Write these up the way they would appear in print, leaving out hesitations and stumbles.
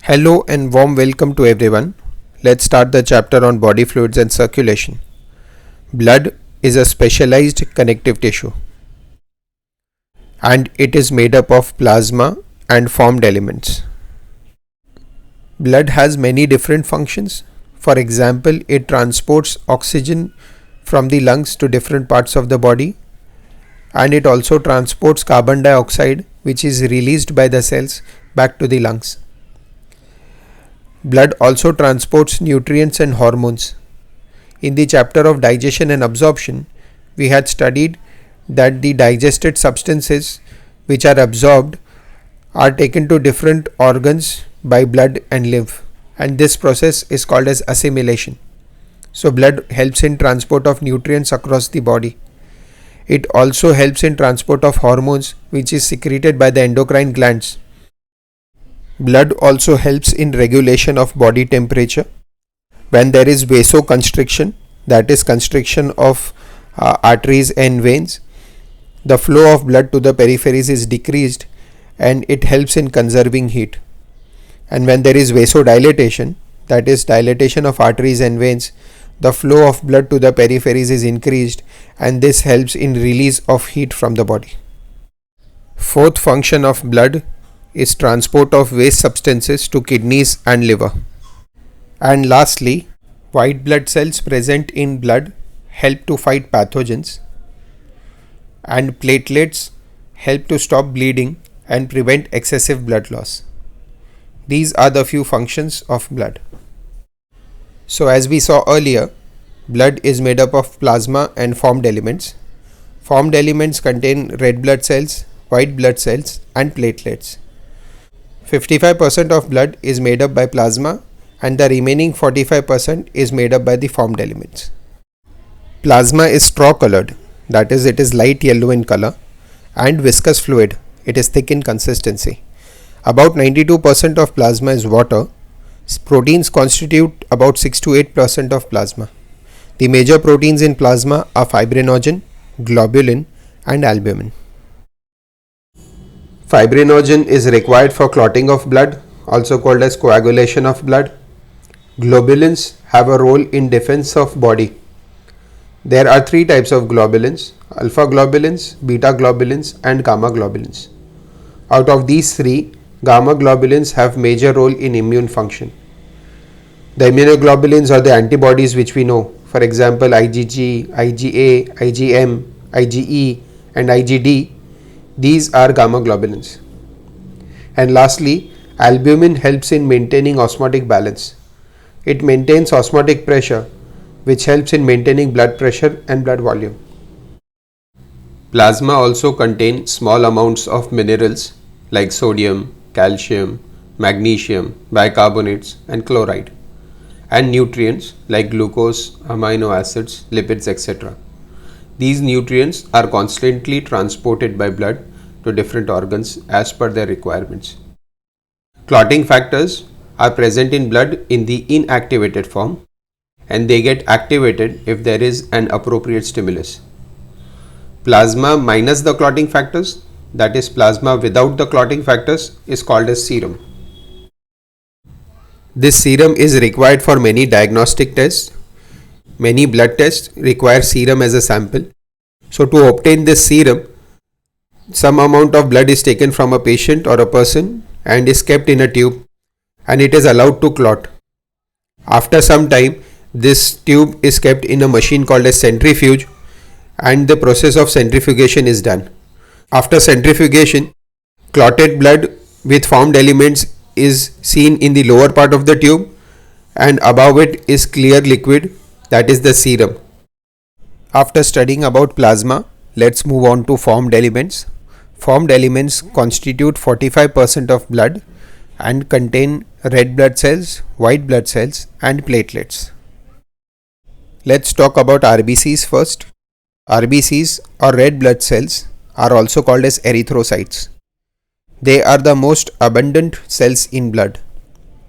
Hello and warm welcome to everyone. Let's start the chapter on body fluids and circulation. Blood is a specialized connective tissue and it is made up of plasma and formed elements. Blood has many different functions. For example, it transports oxygen from the lungs to different parts of the body, and it also transports carbon dioxide, which is released by the cells, back to the lungs. Blood also transports nutrients and hormones. In the chapter of digestion and absorption, we had studied that the digested substances which are absorbed are taken to different organs by blood and lymph, and this process is called as assimilation. So blood helps in transport of nutrients across the body. It also helps in transport of hormones which is secreted by the endocrine glands. Blood also helps in regulation of body temperature. When there is vasoconstriction, that is constriction of arteries and veins, the flow of blood to the peripheries is decreased and it helps in conserving heat. And when there is vasodilatation, that is dilatation of arteries and veins, the flow of blood to the peripheries is increased and this helps in release of heat from the body. Fourth function of blood is transport of waste substances to kidneys and liver. And lastly, white blood cells present in blood help to fight pathogens, and platelets help to stop bleeding and prevent excessive blood loss. These are the few functions of blood. So as we saw earlier, blood is made up of plasma and formed elements. Formed elements contain red blood cells, white blood cells and platelets. 55% of blood is made up by plasma and the remaining 45% is made up by the formed elements. Plasma is straw colored, that is, it is light yellow in color, and viscous fluid, it is thick in consistency. About 92% of plasma is water. Proteins constitute about 6 to 8% of plasma. The major proteins in plasma are fibrinogen, globulin and albumin. Fibrinogen is required for clotting of blood, also called as coagulation of blood. Globulins have a role in defense of body. There are three types of globulins: alpha globulins, beta globulins and gamma globulins. Out of these three, gamma globulins have major role in immune function. The immunoglobulins are the antibodies which we know. For example, IgG, IgA, IgM, IgE and IgD. These are gamma globulins. And lastly, albumin helps in maintaining osmotic balance. It maintains osmotic pressure, which helps in maintaining blood pressure and blood volume. Plasma also contains small amounts of minerals like sodium, calcium, magnesium, bicarbonates and chloride, and nutrients like glucose, amino acids, lipids, etc. These nutrients are constantly transported by blood to different organs as per their requirements. Clotting factors are present in blood in the inactivated form, and they get activated if there is an appropriate stimulus. Plasma minus the clotting factors, that is plasma without the clotting factors, is called as serum. This serum is required for many diagnostic tests. Many blood tests require serum as a sample. So to obtain this serum, some amount of blood is taken from a patient or a person and is kept in a tube, and it is allowed to clot. After some time, this tube is kept in a machine called a centrifuge, and the process of centrifugation is done. After centrifugation, clotted blood with formed elements is seen in the lower part of the tube, and above it is clear liquid, that is the serum. After studying about plasma, let's move on to formed elements. Formed elements constitute 45% of blood and contain red blood cells, white blood cells and platelets. Let's talk about RBCs first. RBCs or red blood cells are also called as erythrocytes. They are the most abundant cells in blood.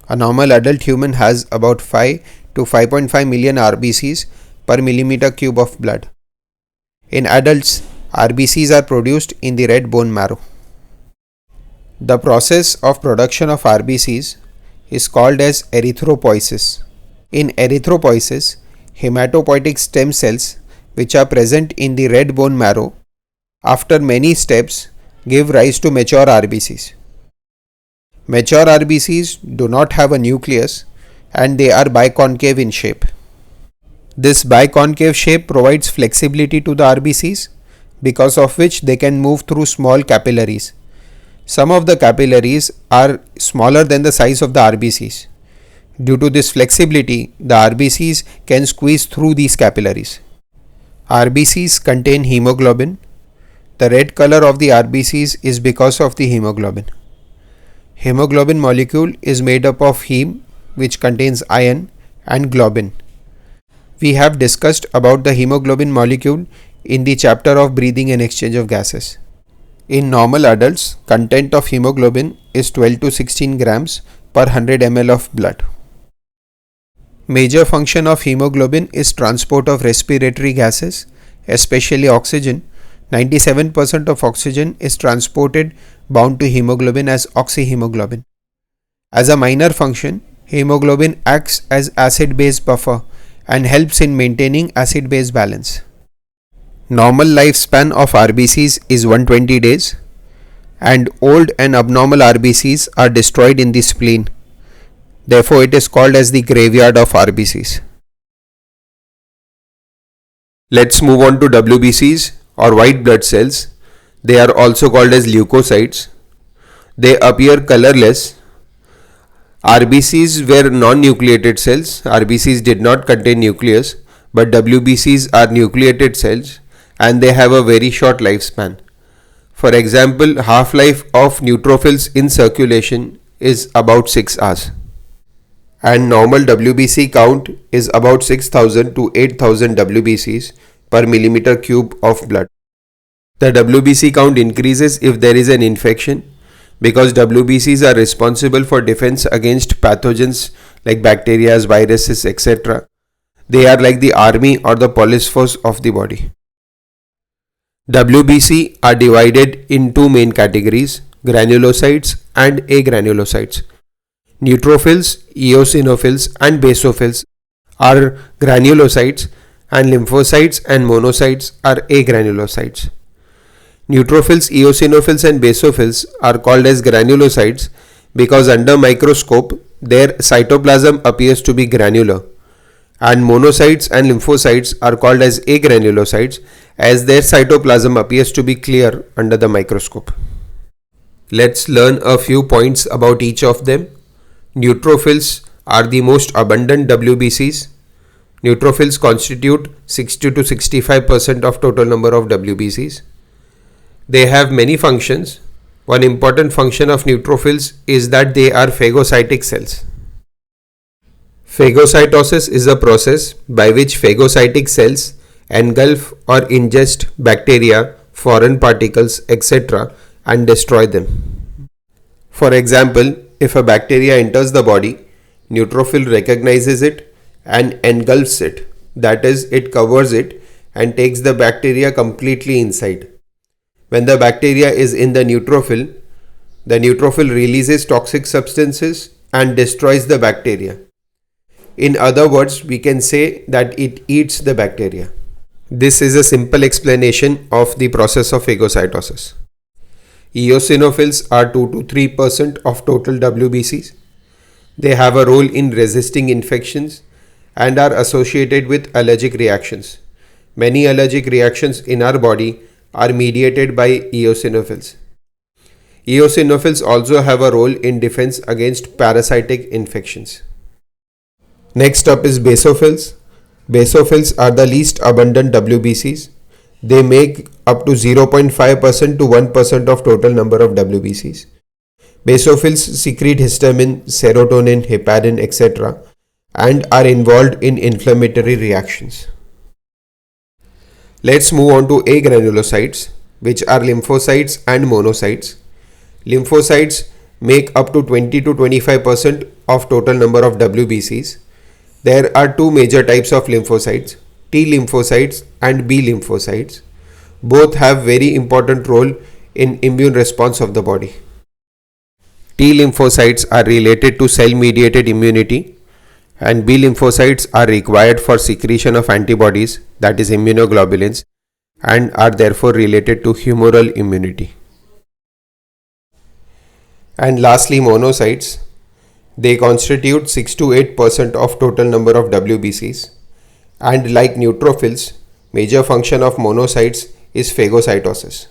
A normal adult human has about 5 to 5.5 million RBCs per millimeter cube of blood. In adults, RBCs are produced in the red bone marrow. The process of production of RBCs is called as erythropoiesis. In erythropoiesis, hematopoietic stem cells which are present in the red bone marrow after many steps give rise to mature RBCs. Mature RBCs do not have a nucleus and they are biconcave in shape. This biconcave shape provides flexibility to the RBCs, because of which they can move through small capillaries. Some of the capillaries are smaller than the size of the RBCs. Due to this flexibility, the RBCs can squeeze through these capillaries. RBCs contain hemoglobin. The red color of the RBCs is because of the hemoglobin. Hemoglobin molecule is made up of heme, which contains iron, and globin. We have discussed about the hemoglobin molecule in the chapter of breathing and exchange of gases. In normal adults, content of hemoglobin is 12 to 16 grams per 100 ml of blood. Major function of hemoglobin is transport of respiratory gases, especially oxygen. 97% of oxygen is transported bound to hemoglobin as oxyhemoglobin. As a minor function, hemoglobin acts as acid-base buffer and helps in maintaining acid-base balance. Normal lifespan of RBCs is 120 days and old and abnormal RBCs are destroyed in the spleen. Therefore, it is called as the graveyard of RBCs. Let's move on to WBCs or white blood cells. They are also called as leukocytes. They appear colorless. RBCs were non-nucleated cells. RBCs did not contain nucleus, but WBCs are nucleated cells and they have a very short lifespan. For example, half-life of neutrophils in circulation is about 6 hours. And normal WBC count is about 6000 to 8000 WBCs per millimeter cube of blood. The WBC count increases if there is an infection, because WBCs are responsible for defense against pathogens like bacteria, viruses, etc. They are like the army or the police force of the body. WBC are divided in two main categories, granulocytes and agranulocytes. Neutrophils, eosinophils and basophils are granulocytes and lymphocytes and monocytes are agranulocytes. Neutrophils, eosinophils and basophils are called as granulocytes because under microscope their cytoplasm appears to be granular, and monocytes and lymphocytes are called as agranulocytes as their cytoplasm appears to be clear under the microscope. Let's learn a few points about each of them. Neutrophils are the most abundant WBCs. Neutrophils constitute 60 to 65% of total number of WBCs. They have many functions. One important function of neutrophils is that they are phagocytic cells. Phagocytosis is a process by which phagocytic cells engulf or ingest bacteria, foreign particles, etc. and destroy them. For example, if a bacteria enters the body, neutrophil recognizes it and engulfs it. That is, it covers it and takes the bacteria completely inside. When the bacteria is in the neutrophil releases toxic substances and destroys the bacteria. In other words, we can say that it eats the bacteria. This is a simple explanation of the process of phagocytosis. Eosinophils are 2 to 3% of total WBCs. They have a role in resisting infections and are associated with allergic reactions. Many allergic reactions in our body are mediated by eosinophils. Eosinophils also have a role in defense against parasitic infections. Next up is basophils. Basophils are the least abundant WBCs. They make up to 0.5% to 1% of total number of WBCs. Basophils secrete histamine, serotonin, heparin, etc. and are involved in inflammatory reactions. Let's move on to agranulocytes, which are lymphocytes and monocytes. Lymphocytes make up to 20 to 25% of total number of WBCs. There are two major types of lymphocytes, T lymphocytes and B lymphocytes. Both have very important role in immune response of the body. T lymphocytes are related to cell-mediated immunity, and B lymphocytes are required for secretion of antibodies, that is immunoglobulins, and are therefore related to humoral immunity. And lastly, monocytes. They constitute 6 to 8% of total number of WBCs, and like neutrophils, major function of monocytes is phagocytosis.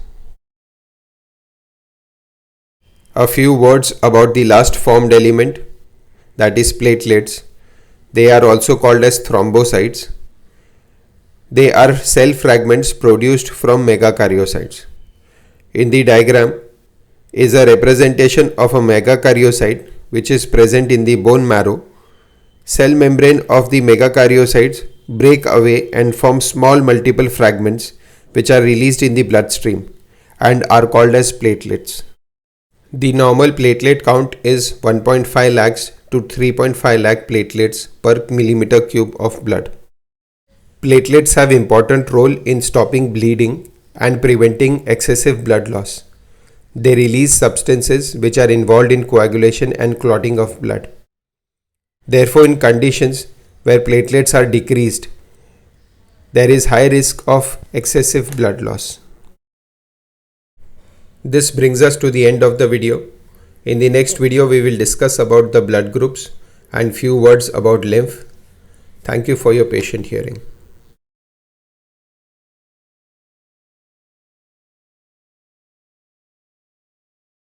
A few words about the last formed element, that is platelets. They are also called as thrombocytes. They are cell fragments produced from megakaryocytes. In the diagram is a representation of a megakaryocyte which is present in the bone marrow. Cell membrane of the megakaryocytes break away and form small multiple fragments which are released in the bloodstream and are called as platelets. The normal platelet count is 1.5 lakhs to 3.5 lakh platelets per millimeter cube of blood. Platelets have important role in stopping bleeding and preventing excessive blood loss. They release substances which are involved in coagulation and clotting of blood. Therefore, in conditions where platelets are decreased, there is high risk of excessive blood loss. This brings us to the end of the video. In the next video, we will discuss about the blood groups and few words about lymph. Thank you for your patient hearing.